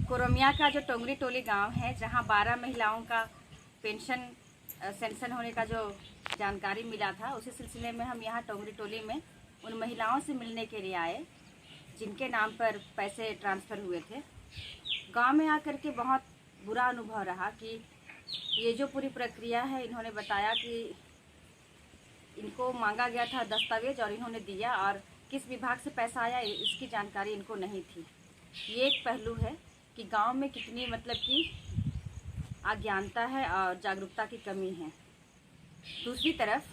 कोरमिया का जो टोंगरी टोली गांव है, जहां 12 महिलाओं का पेंशन सेंक्शन होने का जो जानकारी मिला था, उसी सिलसिले में हम यहां टोंगरी टोली में उन महिलाओं से मिलने के लिए आए जिनके नाम पर पैसे ट्रांसफ़र हुए थे। गांव में आकर के बहुत बुरा अनुभव रहा कि ये जो पूरी प्रक्रिया है, इन्होंने बताया कि इनको मांगा गया था दस्तावेज और इन्होंने दिया, और किस विभाग से पैसा आया इसकी जानकारी इनको नहीं थी। ये एक पहलू है कि गांव में कितनी मतलब कि अज्ञानता है और जागरूकता की कमी है। दूसरी तरफ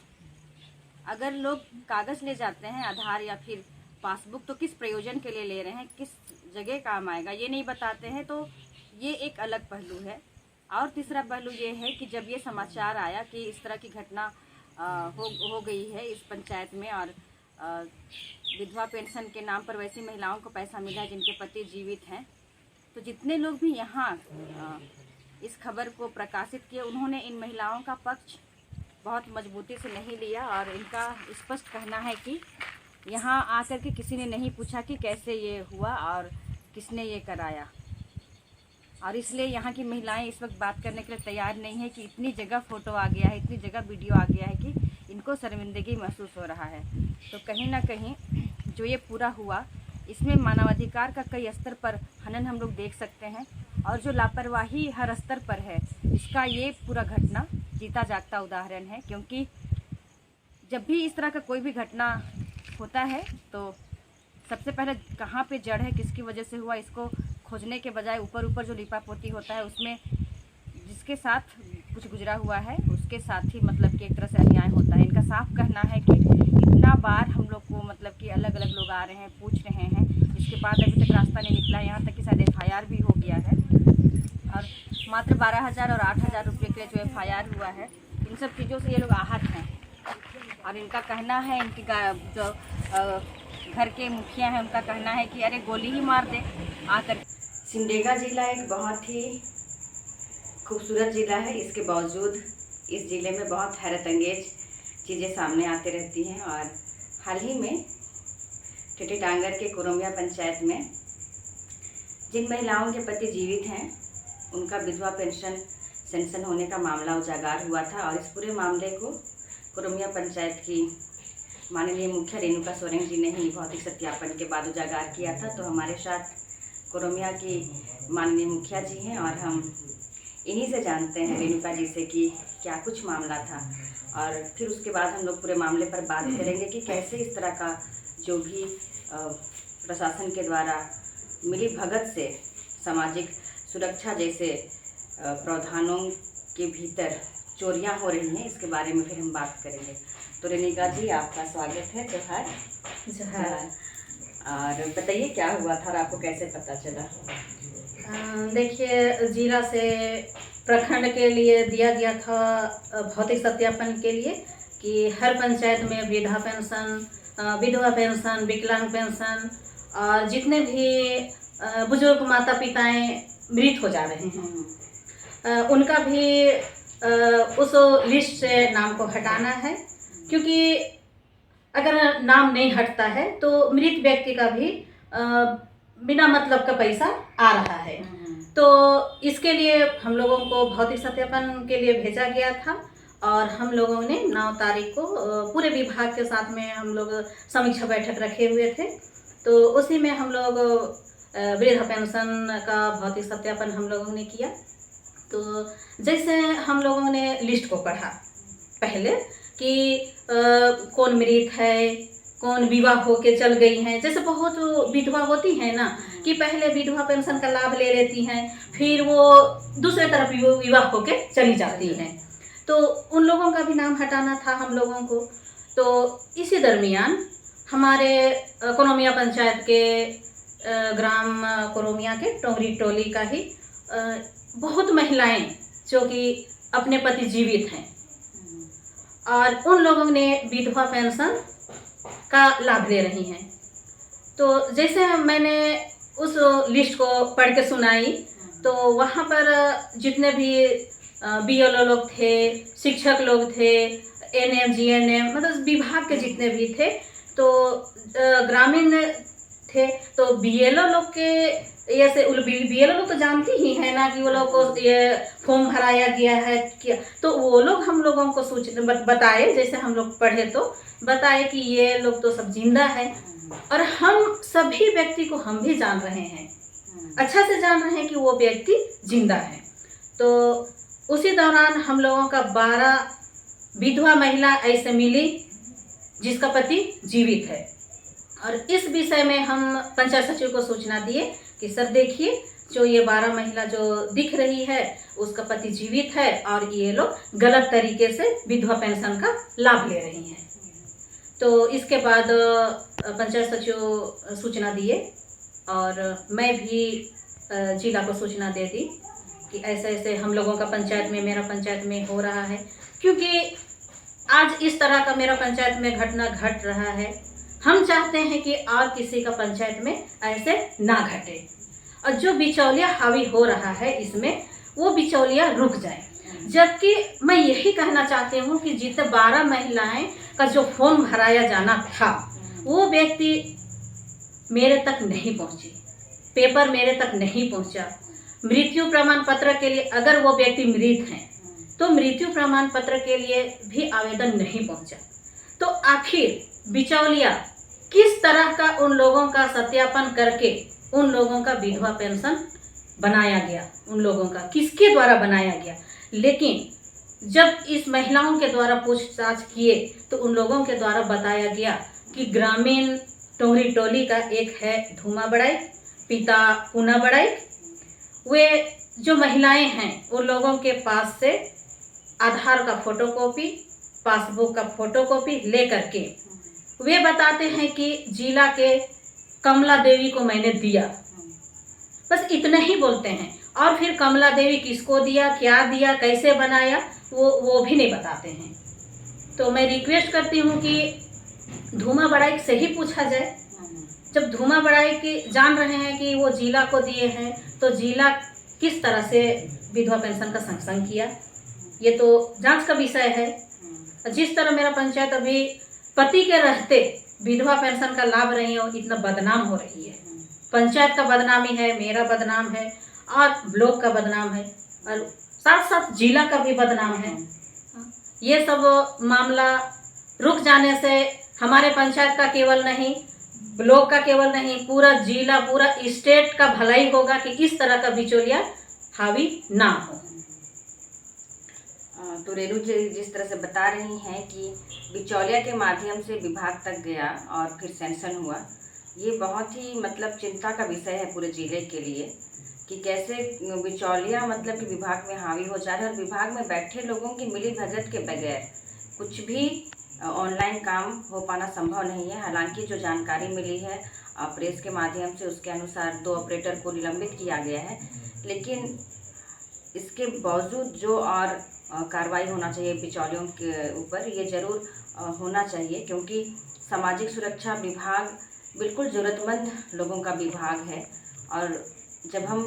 अगर लोग कागज़ ले जाते हैं, आधार या फिर पासबुक, तो किस प्रयोजन के लिए ले रहे हैं, किस जगह काम आएगा, ये नहीं बताते हैं, तो ये एक अलग पहलू है। और तीसरा पहलू ये है कि जब ये समाचार आया कि इस तरह की घटना हो गई है इस पंचायत में, और विधवा पेंशन के नाम पर वैसी महिलाओं को पैसा मिला है जिनके पति जीवित हैं, तो जितने लोग भी यहाँ इस खबर को प्रकाशित किए, उन्होंने इन महिलाओं का पक्ष बहुत मजबूती से नहीं लिया, और इनका स्पष्ट कहना है कि यहाँ आकर के किसी ने नहीं पूछा कि कैसे ये हुआ और किसने ये कराया। और इसलिए यहाँ की महिलाएं इस वक्त बात करने के लिए तैयार नहीं है कि इतनी जगह फ़ोटो आ गया है, इतनी जगह वीडियो आ गया है कि इनको शर्मिंदगी महसूस हो रहा है। तो कहीं ना कहीं जो ये पूरा हुआ, इसमें मानवाधिकार का कई स्तर पर हनन हम लोग देख सकते हैं, और जो लापरवाही हर स्तर पर है, इसका ये पूरा घटना जीता जागता उदाहरण है। क्योंकि जब भी इस तरह का कोई भी घटना होता है तो सबसे पहले कहाँ पे जड़ है, किसकी वजह से हुआ, इसको खोजने के बजाय ऊपर ऊपर जो लिपा पोती होता है, उसमें जिसके साथ कुछ गुजरा हुआ है उसके साथ ही मतलब कि एक तरह से अन्याय होता है। इनका साफ कहना है कि इतना बार हम लोग को मतलब कि अलग अलग लोग आ रहे हैं, पूछ रहे हैं, जिसके बाद अभी तक रास्ता नहीं निकला है। यहाँ तक कि शायद FIR भी हो गया है, और मात्र 12,000 और 8,000 रुपये के लिए जो FIR हुआ है, इन सब चीज़ों से ये लोग आहत हैं। और इनका कहना है, इनकी जो घर के मुखिया हैं, उनका कहना है कि अरे गोली ही मार दे आकर। सिमडेगा ज़िला एक बहुत ही खूबसूरत ज़िला है, इसके बावजूद इस ज़िले में बहुत हैरत अंगेज चीज़ें सामने आती रहती हैं। और हाल ही में टिटी टांगर के कोरमिया पंचायत में जिन महिलाओं के पति जीवित हैं, उनका विधवा पेंशन सेंक्शन होने का मामला उजागर हुआ था। और इस पूरे मामले को कोरमिया पंचायत की माननीय मुखिया रेणुका सोरेन जी ने ही भौतिक सत्यापन के बाद उजागर किया था। तो हमारे साथ कोरमिया की माननीय मुखिया जी हैं, और हम इन्हीं से जानते हैं, रेणुका जी से, कि क्या कुछ मामला था। और फिर उसके बाद हम लोग पूरे मामले पर बात करेंगे कि कैसे इस तरह का जो भी प्रशासन के द्वारा मिली भगत से सामाजिक सुरक्षा जैसे प्रावधानों के भीतर चोरियां हो रही हैं, इसके बारे में फिर हम बात करेंगे। तो रेणुका जी, आपका स्वागत है। जोहार। जोहार। और बताइए क्या हुआ था और आपको कैसे पता चला? देखिए, जिला से प्रखंड के लिए दिया गया था भौतिक सत्यापन के लिए कि हर पंचायत में वृद्धा पेंशन, विधवा पेंशन, विकलांग पेंशन और जितने भी बुजुर्ग माता पिताएं मृत हो जा रहे हैं, उनका भी उस लिस्ट से नाम को हटाना है। क्योंकि अगर नाम नहीं हटता है तो मृत व्यक्ति का भी बिना मतलब का पैसा आ रहा है। तो इसके लिए हम लोगों को भौतिक सत्यापन के लिए भेजा गया था, और हम लोगों ने 9 तारीख को पूरे विभाग के साथ में हम लोग समीक्षा बैठक रखे हुए थे। तो उसी में हम लोग वृद्धा पेंशन का भौतिक सत्यापन हम लोगों ने किया। तो जैसे हम लोगों ने लिस्ट को पढ़ा पहले कि कौन मृत है, कौन विवाह होके चल गई हैं। जैसे बहुत विधवा होती हैं ना, कि पहले विधवा पेंशन का लाभ ले लेती हैं, फिर वो दूसरे तरफ विवाह होके चली जाती हैं, तो उन लोगों का भी नाम हटाना था हम लोगों को। तो इसी दरमियान हमारे कोरमिया पंचायत के ग्राम कोरमिया के टोंगरी टोली का ही बहुत महिलाएं जो कि अपने पति जीवित हैं, और उन लोगों ने विधवा पेंशन का लाभ ले रही हैं। तो जैसे मैंने उस लिस्ट को पढ़ के सुनाई, तो वहाँ पर जितने भी BLO लोग थे, शिक्षक लोग थे, NM GNM मतलब विभाग के जितने भी थे, तो ग्रामीण थे तो बीएलओ लोग के ऐसे बीएलओ लोग तो जानती ही है ना कि वो लोग को ये फॉर्म भराया गया है क्या, तो वो लोग हम लोगों को बताए, जैसे हम लोग पढ़े तो बताए कि ये लोग तो सब जिंदा है, और हम सभी व्यक्ति को हम भी जान रहे हैं, अच्छा से जान रहे हैं कि वो व्यक्ति जिंदा है। तो उसी दौरान हम लोगों का 12 विधवा महिला ऐसे मिली जिसका पति जीवित है, और इस विषय में हम पंचायत सचिव को सूचना दिए कि सर देखिए, जो ये 12 महिला जो दिख रही है उसका पति जीवित है और ये लोग गलत तरीके से विधवा पेंशन का लाभ ले रही हैं। तो इसके बाद पंचायत सचिव सूचना दिए और मैं भी जिला को सूचना दे दी कि ऐसे ऐसे हम लोगों का पंचायत में, मेरा पंचायत में हो रहा है, क्योंकि आज इस तरह का मेरा पंचायत में घटना घट रहा है। हम चाहते हैं कि और किसी का पंचायत में ऐसे ना घटे, और जो बिचौलिया हावी हो रहा है इसमें, वो बिचौलिया रुक जाए। जबकि मैं यही कहना चाहती हूँ कि जितने 12 महिलाएं का जो फॉर्म भराया जाना था वो व्यक्ति मेरे तक नहीं पहुँची, पेपर मेरे तक नहीं पहुँचा। मृत्यु प्रमाण पत्र के लिए अगर वो व्यक्ति मृत हैं तो मृत्यु प्रमाण पत्र के लिए भी आवेदन नहीं पहुँचा। तो आखिर बिचौलिया किस तरह का उन लोगों का सत्यापन करके उन लोगों का विधवा पेंशन बनाया गया, उन लोगों का किसके द्वारा बनाया गया। लेकिन जब इस महिलाओं के द्वारा पूछताछ किए तो उन लोगों के द्वारा बताया गया कि ग्रामीण टोंगरी टोली का एक है धूमा बड़ाई, पिता पूना बड़ाई, वे जो महिलाएं हैं उन लोगों के पास से आधार का फोटोकॉपी, पासबुक का फोटोकॉपी लेकर के वे बताते हैं कि जिला के कमला देवी को मैंने दिया, बस इतना ही बोलते हैं। और फिर कमला देवी किसको दिया, क्या दिया, कैसे बनाया, वो भी नहीं बताते हैं। तो मैं रिक्वेस्ट करती हूँ कि धूमा बड़ाई से ही पूछा जाए। जब धूमा बड़ाई की जान रहे हैं कि वो जिला को दिए हैं तो जिला किस तरह से विधवा पेंशन का संकलन किया, ये तो जांच का विषय है। जिस तरह मेरा पंचायत अभी पति के रहते विधवा पेंशन का लाभ रही हो, इतना बदनाम हो रही है। पंचायत का बदनामी है, मेरा बदनाम है, और ब्लॉक का बदनाम है, और साथ साथ जिला का भी बदनाम है। ये सब मामला रुक जाने से हमारे पंचायत का केवल नहीं, ब्लॉक का केवल नहीं, पूरा जिला, पूरा स्टेट का भलाई होगा कि इस तरह का बिचौलिया हावी ना हो। तो रेणु जी जिस तरह से बता रही हैं कि बिचौलिया के माध्यम से विभाग तक गया और फिर सैंक्शन हुआ, ये बहुत ही मतलब चिंता का विषय है पूरे जिले के लिए कि कैसे बिचौलिया मतलब कि विभाग में हावी हो जा रहा है, और विभाग में बैठे लोगों की मिली भगत के बगैर कुछ भी ऑनलाइन काम हो पाना संभव नहीं है। हालांकि जो जानकारी मिली है प्रेस के माध्यम से, उसके अनुसार 2 ऑपरेटर को निलंबित किया गया है, लेकिन इसके बावजूद जो और कार्रवाई होना चाहिए बिचौलियों के ऊपर, ये ज़रूर होना चाहिए, क्योंकि सामाजिक सुरक्षा विभाग बिल्कुल ज़रूरतमंद लोगों का विभाग है। और जब हम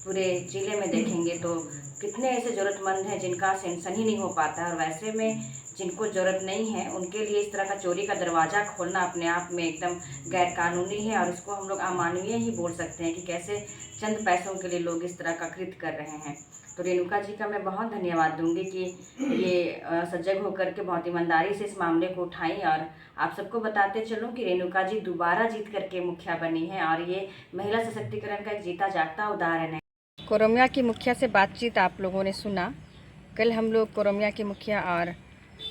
पूरे ज़िले में देखेंगे तो कितने ऐसे ज़रूरतमंद हैं जिनका सेंक्शन ही नहीं हो पाता है, और वैसे में जिनको ज़रूरत नहीं है उनके लिए इस तरह का चोरी का दरवाज़ा खोलना अपने आप में एकदम गैरकानूनी है, और इसको हम लोग अमानवीय ही बोल सकते हैं कि कैसे चंद पैसों के लिए लोग इस तरह का कृत्य कर रहे हैं। तो रेणुका जी का मैं बहुत धन्यवाद दूंगी कि ये सजग होकर के बहुत ईमानदारी से इस मामले को उठाई। और आप सबको बताते चलूं कि रेणुका जी दोबारा जीत करके मुखिया बनी है, और ये महिला सशक्तिकरण का एक जीता जागता उदाहरण है। कोरमिया की मुखिया से बातचीत आप लोगों ने सुना। कल हम लोग कोरमिया की मुखिया और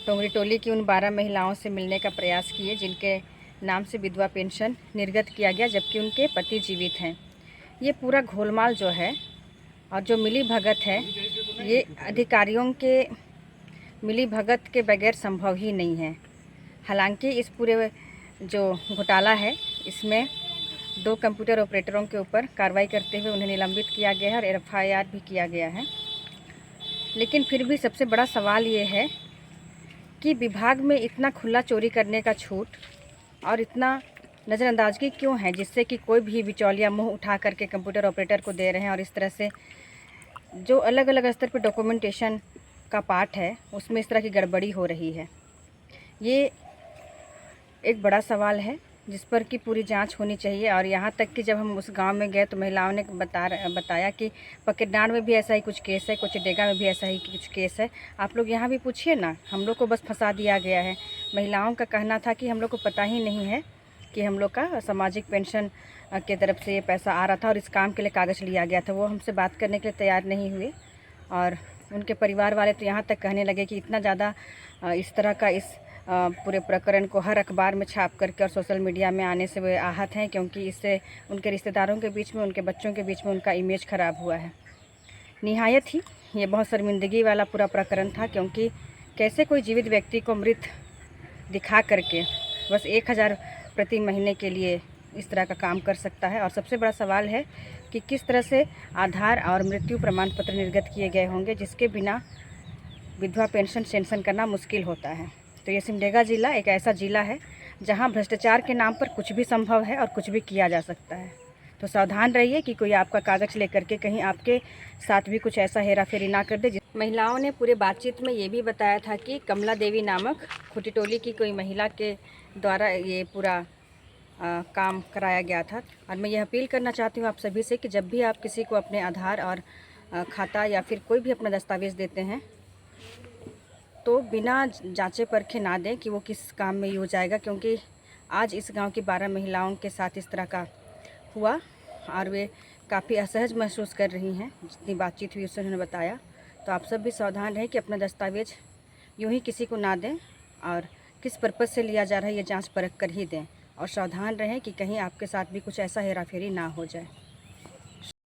टोंगरी टोली की उन 12 महिलाओं से मिलने का प्रयास किए जिनके नाम से विधवा पेंशन निर्गत किया गया, जबकि उनके पति जीवित हैं। ये पूरा घोलमाल जो है और जो मिली भगत है, ये अधिकारियों के मिली भगत के बगैर संभव ही नहीं है। हालांकि इस पूरे जो घोटाला है इसमें 2 कंप्यूटर ऑपरेटरों के ऊपर कार्रवाई करते हुए उन्हें निलंबित किया गया है और FIR भी किया गया है। लेकिन फिर भी सबसे बड़ा सवाल ये है कि विभाग में इतना खुला चोरी करने का छूट और इतना नज़रअंदाजगी क्यों है, जिससे कि कोई भी बिचौलिया मुंह उठा करके कंप्यूटर ऑपरेटर को दे रहे हैं, और इस तरह से जो अलग अलग स्तर पर डॉक्यूमेंटेशन का पार्ट है उसमें इस तरह की गड़बड़ी हो रही है। ये एक बड़ा सवाल है जिस पर कि पूरी जांच होनी चाहिए। और यहाँ तक कि जब हम उस गांव में गए तो महिलाओं ने बताया कि पकेटडांड में भी ऐसा ही कुछ केस है, कोचिडेगा में भी ऐसा ही कुछ केस है। आप लोग यहाँ भी पूछिए ना, हम लोग को बस फंसा दिया गया है। महिलाओं का कहना था कि हम लोग को पता ही नहीं है कि हम लोग का सामाजिक पेंशन के तरफ से ये पैसा आ रहा था और इस काम के लिए कागज़ लिया गया था। वो हमसे बात करने के लिए तैयार नहीं हुए और उनके परिवार वाले तो यहाँ तक कहने लगे कि इतना ज़्यादा इस तरह का इस पूरे प्रकरण को हर अखबार में छाप करके और सोशल मीडिया में आने से वे आहत हैं, क्योंकि इससे उनके रिश्तेदारों के बीच में, उनके बच्चों के बीच में उनका इमेज ख़राब हुआ है। निहायत ही ये बहुत शर्मिंदगी वाला पूरा प्रकरण था, क्योंकि कैसे कोई जीवित व्यक्ति को मृत दिखा करके बस 1000 प्रति महीने के लिए इस तरह का काम कर सकता है। और सबसे बड़ा सवाल है कि किस तरह से आधार और मृत्यु प्रमाण पत्र निर्गत किए गए होंगे, जिसके बिना विधवा पेंशन सेंशन करना मुश्किल होता है। तो ये सिमडेगा ज़िला एक ऐसा ज़िला है जहां भ्रष्टाचार के नाम पर कुछ भी संभव है और कुछ भी किया जा सकता है। तो सावधान रहिए कि कोई आपका कागज़ लेकर के कहीं आपके साथ भी कुछ ऐसा हेरा फेरी ना कर दे। महिलाओं ने पूरे बातचीत में ये भी बताया था कि कमला देवी नामक खुटीटोली की कोई महिला के द्वारा ये पूरा काम कराया गया था। और मैं ये अपील करना चाहती हूँ आप सभी से कि जब भी आप किसी को अपने आधार और खाता या फिर कोई भी अपना दस्तावेज़ देते हैं तो बिना जांचे परखे ना दें कि वो किस काम में यूज आएगा, क्योंकि आज इस गांव की 12 महिलाओं के साथ इस तरह का हुआ और वे काफ़ी असहज महसूस कर रही हैं। जितनी बातचीत हुई उससे उन्होंने बताया। तो आप सब भी सावधान रहें कि अपना दस्तावेज यूं ही किसी को ना दें और किस पर्पज़ से लिया जा रहा है ये जांच परख कर ही दें। और सावधान रहें कि कहीं आपके साथ भी कुछ ऐसा हेरा फेरी ना हो जाए।